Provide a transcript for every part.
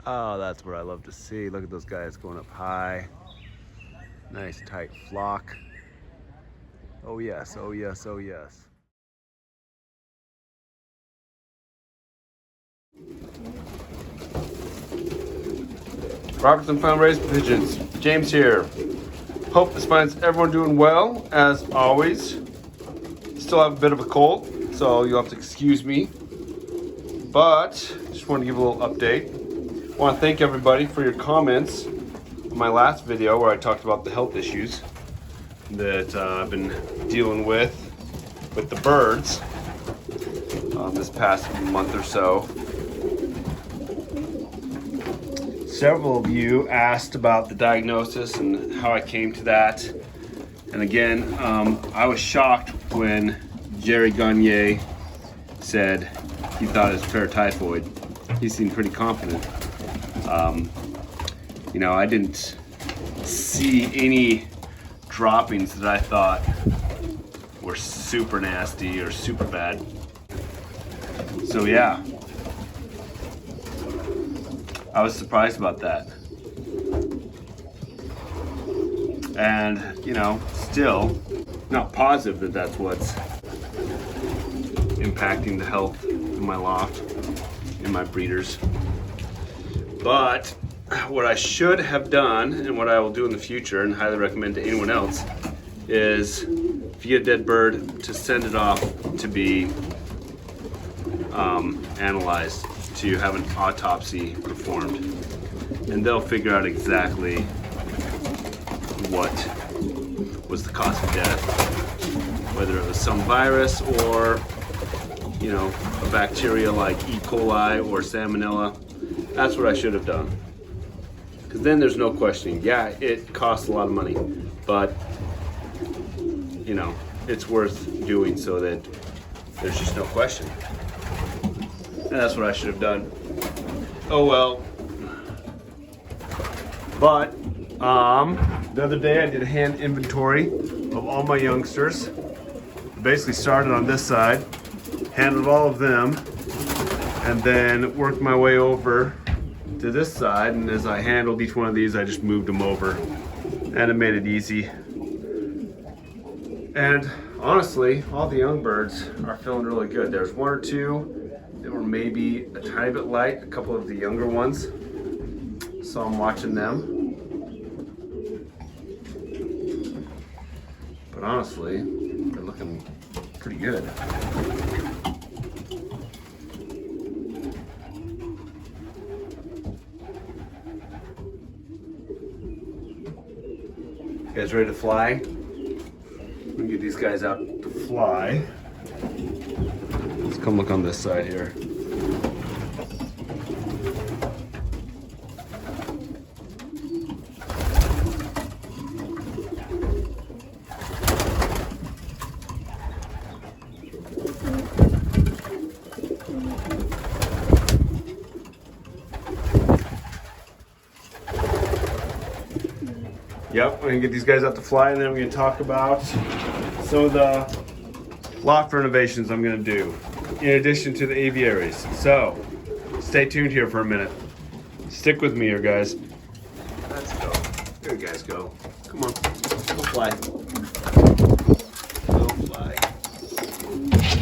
Oh, that's what I love to see. Look at those guys going up high. Nice tight flock. Oh yes, oh yes, oh yes. Robertson Farm Raised Pigeons. James here. Hope this finds everyone doing well, as always. Still have a bit of a cold, so you'll have to excuse me. But just want to give a little update. I want to thank everybody for your comments on my last video where I talked about the health issues that I've been dealing with the birds this past month or so. Several of you asked about the diagnosis and how I came to that. And again, I was shocked when Jerry Gagne said he thought it was paratyphoid. He seemed pretty confident. You know, I didn't see any droppings that I thought were super nasty or super bad. So yeah, I was surprised about that. And, you know, still not positive that that's what's impacting the health of my loft and my breeders. But what I should have done, and what I will do in the future, and highly recommend to anyone else, is if you get a dead bird, to send it off to be analyzed, to have an autopsy performed, and they'll figure out exactly what was the cause of death, whether it was some virus or, you know, a bacteria like E. coli or salmonella. That's what I should have done, because then there's no questioning. Yeah, it costs a lot of money, but you know, it's worth doing so that there's just no question. And that's what I should have done. Oh well. But the other day I did a hand inventory of all my youngsters. Basically started on this side, handled all of them, and then worked my way over to this side. And as I handled each one of these, I just moved them over, and it made it easy. And honestly, all the young birds are feeling really good. There's one or two that were maybe a tiny bit light, a couple of the younger ones. So I'm watching them. But honestly, they're looking pretty good. You guys ready to fly? We're gonna get these guys out to fly. Let's come look on this side here. Yep, we're gonna get these guys out to fly, and then we're gonna talk about some of the loft renovations I'm gonna do, in addition to the aviaries. So, stay tuned here for a minute. Stick with me here, guys. Let's go. There you guys go. Come on, go fly. Go fly.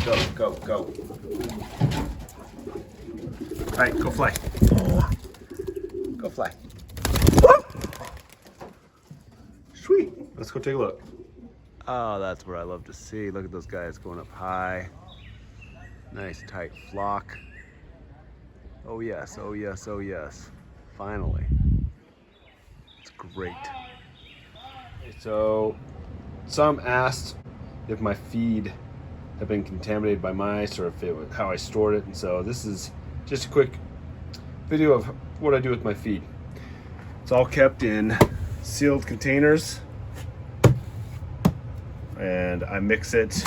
Go, go, go. All right, go fly. Go fly. Sweet. Let's go take a look. Oh, that's what I love to see. Look at those guys going up high. Nice tight flock. Oh yes, oh yes, oh yes. Finally. It's great. So, some asked if my feed had been contaminated by mice or if it was how I stored it. And so this is just a quick video of what I do with my feed. It's all kept in sealed containers, and I mix it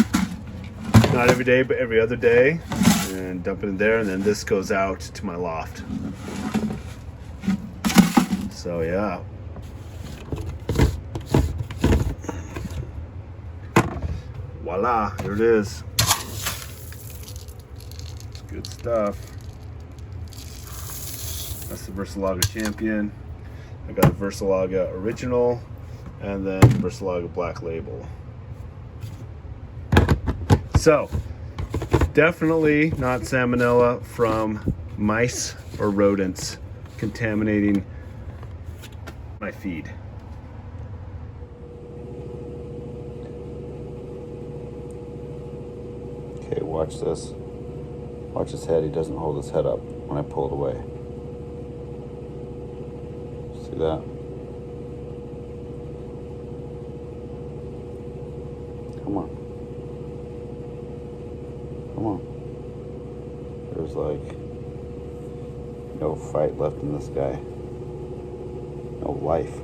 not every day but every other day and dump it in there, and then this goes out to my loft. So yeah, voila, here it is. It's good stuff. That's the Versalaga Champion. I got a Versalaga Original and then Versalaga Black Label. So, definitely not salmonella from mice or rodents contaminating my feed. Okay, watch this. Watch his head. He doesn't hold his head up when I pull it away. See that? Come on. Come on. There's like no fight left in this guy. No life.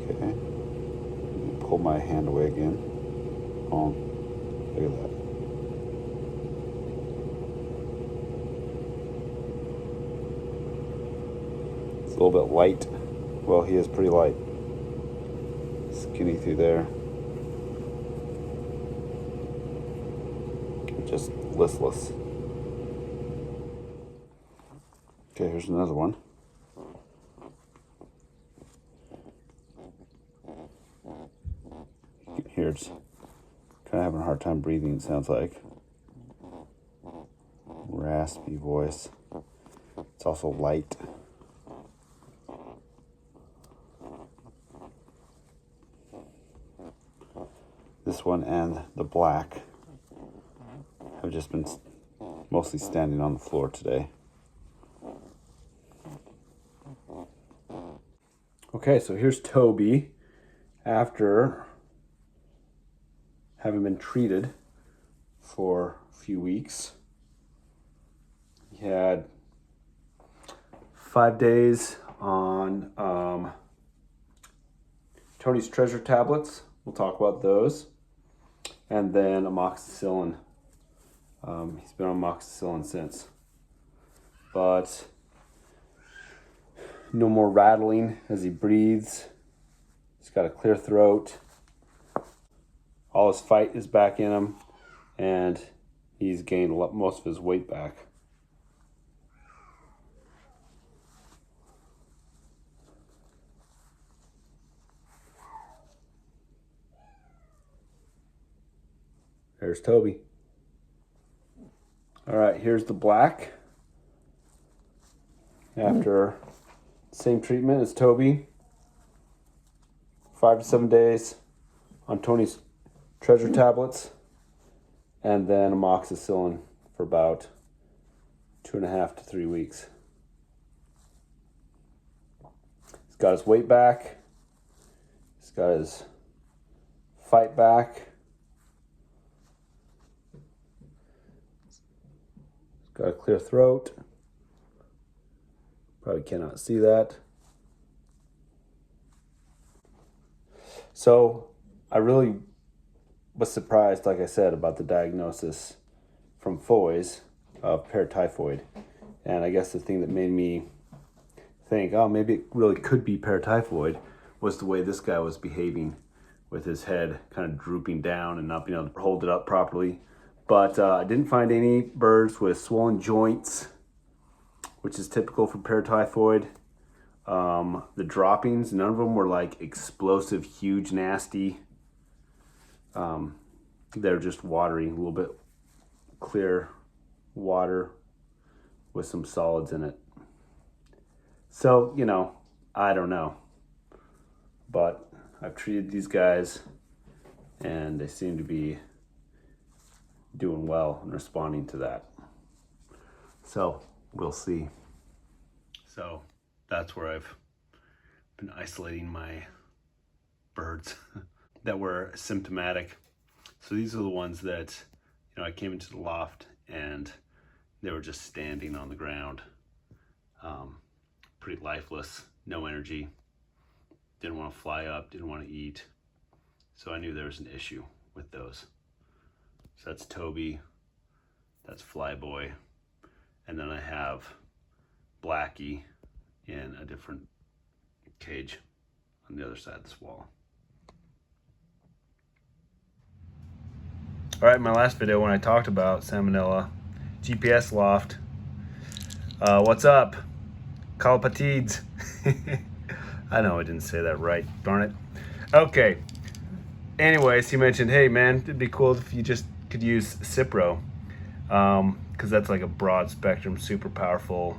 Okay. Pull my hand away again. Oh, look at that. It's a little bit light. Well, he is pretty light. Skinny through there. Just listless. Okay, here's another one. Here it's kind of having a hard time breathing, it sounds like. Raspy voice. It's also light. This one and the black have just been mostly standing on the floor today. Okay, so here's Toby after having been treated for a few weeks. He had 5 days on Tony's Treasure tablets. We'll talk about those. And then amoxicillin. He's been on amoxicillin since. But no more rattling as he breathes. He's got a clear throat. All his fight is back in him, and he's gained most of his weight back. There's Toby. All right, here's the black. After same treatment as Toby, 5 to 7 days on Tony's Treasure tablets, and then amoxicillin for about 2.5 to 3 weeks. He's got his weight back. He's got his fight back. He's got a clear throat. Probably cannot see that. So I really was surprised, like I said, about the diagnosis from Foy's of paratyphoid. And I guess the thing that made me think, oh, maybe it really could be paratyphoid was the way this guy was behaving with his head kind of drooping down and not being able to hold it up properly. But I didn't find any birds with swollen joints, which is typical for paratyphoid. The droppings, none of them were like explosive, huge, nasty. They're just watery, a little bit clear water with some solids in it. So, you know, I don't know. But I've treated these guys and they seem to be doing well and responding to that. So we'll see. So that's where I've been isolating my birds that were symptomatic. So these are the ones that, you know, I came into the loft and they were just standing on the ground, pretty lifeless, no energy, didn't want to fly up, didn't want to eat. So I knew there was an issue with those. So that's Toby, that's Flyboy, and then I have Blackie in a different cage on the other side of this wall. All right, my last video when I talked about salmonella, GPS loft. What's up? Calpatides. I know I didn't say that right, darn it. Okay. Anyways, he mentioned, hey man, it'd be cool if you just could use Cipro, because that's like a broad spectrum, super powerful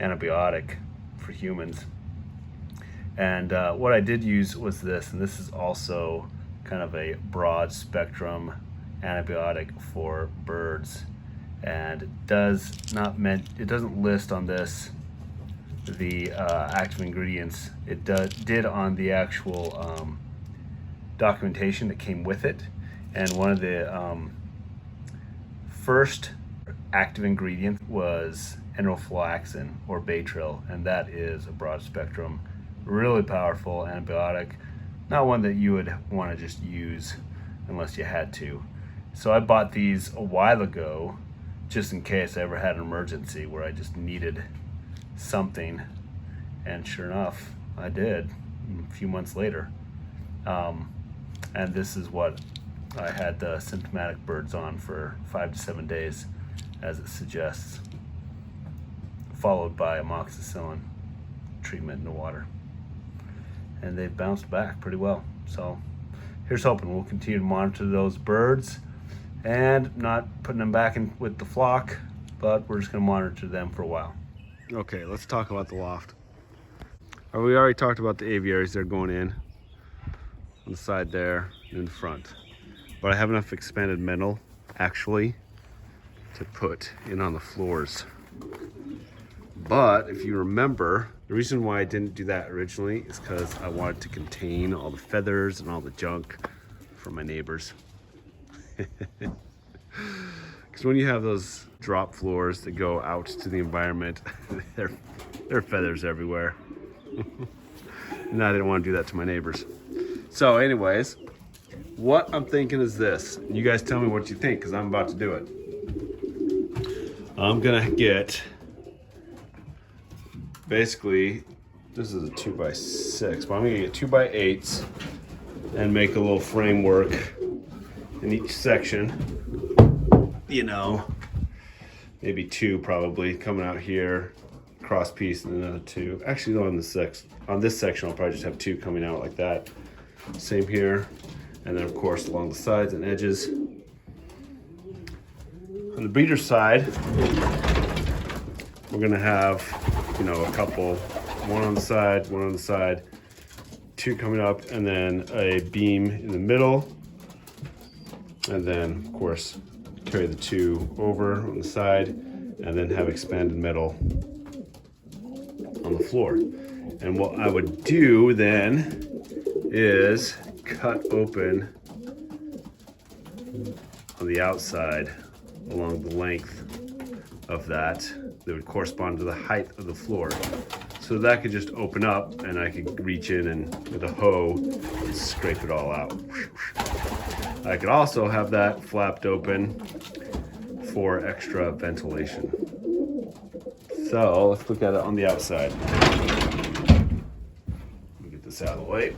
antibiotic for humans. And what I did use was this, and this is also kind of a broad spectrum antibiotic for birds, and it doesn't list on this the active ingredients. It did on the actual documentation that came with it, and one of the first active ingredient was enrofloxacin or Baytril, and that is a broad spectrum, really powerful antibiotic, not one that you would want to just use unless you had to. So I bought these a while ago just in case I ever had an emergency where I just needed something, and sure enough I did a few months later. And this is what I had the symptomatic birds on for 5 to 7 days, as it suggests, followed by amoxicillin treatment in the water, and they've bounced back pretty well. So here's hoping we'll continue to monitor those birds, and not putting them back in with the flock, but we're just going to monitor them for a while. Okay, let's talk about the loft. We already talked about the aviaries. They're going in on the side there and in the front, but I have enough expanded metal actually to put in on the floors. But if you remember, the reason why I didn't do that originally is because I wanted to contain all the feathers and all the junk from my neighbors. Because when you have those drop floors that go out to the environment, there are feathers everywhere. And I didn't want to do that to my neighbors. So anyways, what I'm thinking is this. You guys tell me what you think, because I'm about to do it. I'm gonna get, basically, this is a 2x6, but I'm gonna get 2x8s and make a little framework in each section. You know, maybe 2 probably coming out here, cross piece, and another 2. Actually, no, on this section, I'll probably just have 2 coming out like that. Same here, and then of course along the sides and edges. On the breeder side, we're gonna have, you know, a couple, one on the side, 2 coming up, and then a beam in the middle, and then of course carry the 2 over on the side, and then have expanded metal on the floor. And what I would do then is cut open on the outside along the length of that would correspond to the height of the floor. So that could just open up, and I could reach in and with a hoe and scrape it all out. I could also have that flapped open for extra ventilation. So let's look at it on the outside. Let me get this out of the way.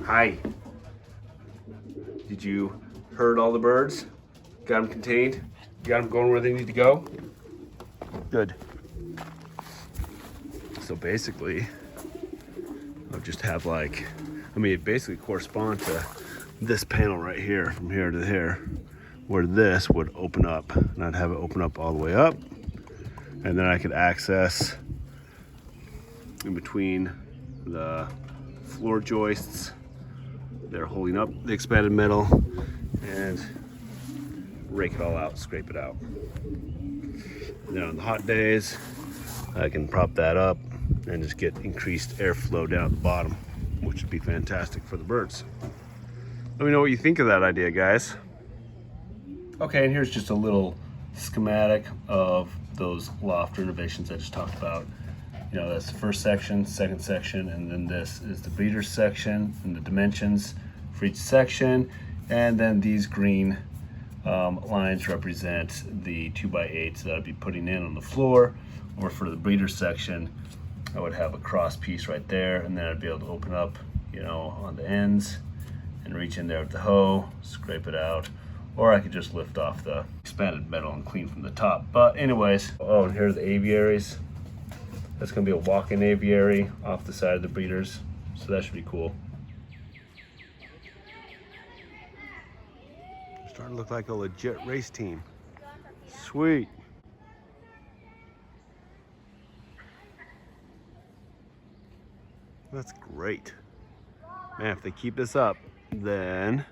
Hi. Did you herd all the birds? Got them contained? You got them going where they need to go? Good. So basically, I'll just have like, it basically corresponds to this panel right here, from here to here, where this would open up, and I'd have it open up all the way up, and then I could access in between the floor joists. They're holding up the expanded metal, and rake it all out, scrape it out. And then on the hot days, I can prop that up and just get increased airflow down at the bottom, which would be fantastic for the birds. Let me know what you think of that idea, guys. Okay, and here's just a little schematic of those loft renovations I just talked about. You know, that's the first section, second section, and then this is the breeder section and the dimensions for each section. And then these green lines represent the 2x8s that I'd be putting in on the floor, or for the breeder section, I would have a cross piece right there, and then I'd be able to open up, you know, on the ends and reach in there with the hoe, scrape it out, or I could just lift off the expanded metal and clean from the top. But anyways, oh, and here's the aviaries. That's gonna be a walk-in aviary off the side of the breeders, so that should be cool. Starting to look like a legit race team. Sweet. That's great. Man, if they keep this up, then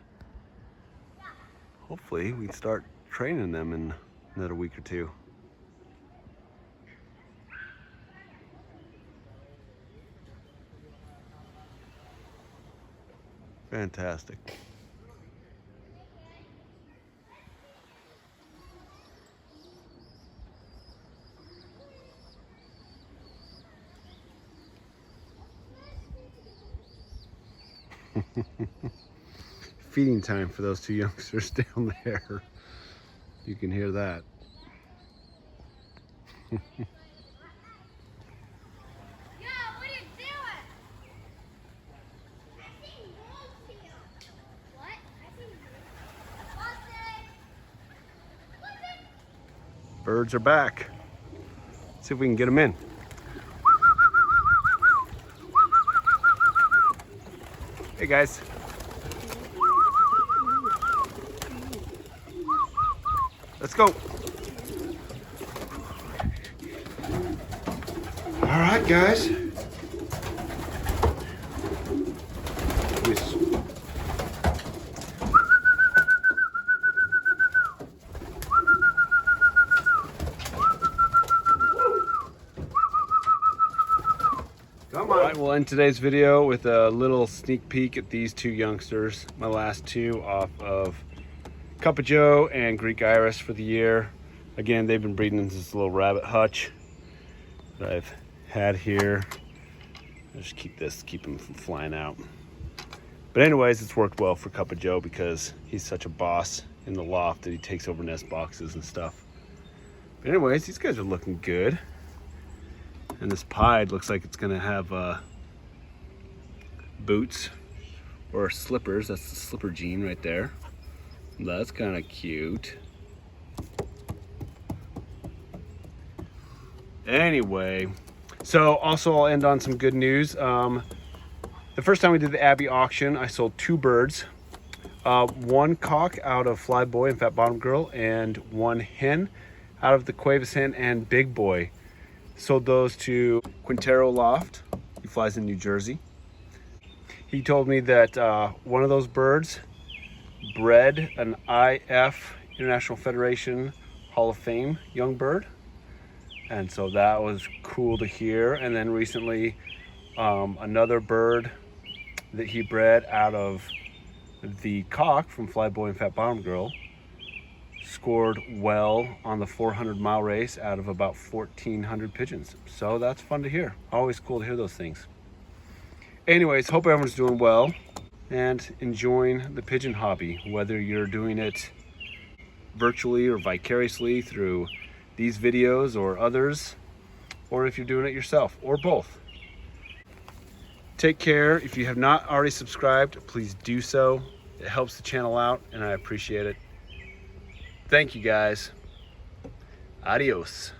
hopefully we can start training them in another week or two. Fantastic. Feeding time for those two youngsters down there. You can hear that. Yo, what are you doing? I see wolves here. What? I see wolves. Birds are back. Let's see if we can get them in. Hey guys. Let's go. All right, guys. Come on. All right, we'll end today's video with a little sneak peek at these two youngsters. My last two off of Cup of Joe and Greek Iris for the year. Again, they've been breeding in this little rabbit hutch that I've had here. I'll just keep them from flying out. But anyways, it's worked well for Cup of Joe because he's such a boss in the loft that he takes over nest boxes and stuff. But anyways, these guys are looking good. And this pied looks like it's gonna have boots or slippers. That's the slipper gene right there. That's kind of cute. Anyway, so also I'll end on some good news. The first time we did the Abbey auction, I sold 2 birds. One cock out of Fly Boy and Fat Bottom Girl, and 1 hen out of the Cuevas Hen and Big Boy. Sold those to Quintero Loft. He flies in New Jersey. He told me that one of those birds bred an IF, International Federation Hall of Fame young bird. And so that was cool to hear. And then recently, another bird that he bred out of the cock from Flyboy and Fat Bottom Girl scored well on the 400-mile race out of about 1,400 pigeons. So that's fun to hear. Always cool to hear those things. Anyways, hope everyone's doing well and enjoying the pigeon hobby, whether you're doing it virtually or vicariously through these videos or others, or if you're doing it yourself, or both. Take care. If you have not already subscribed, please do so. It helps the channel out and I appreciate it. Thank you guys. Adios.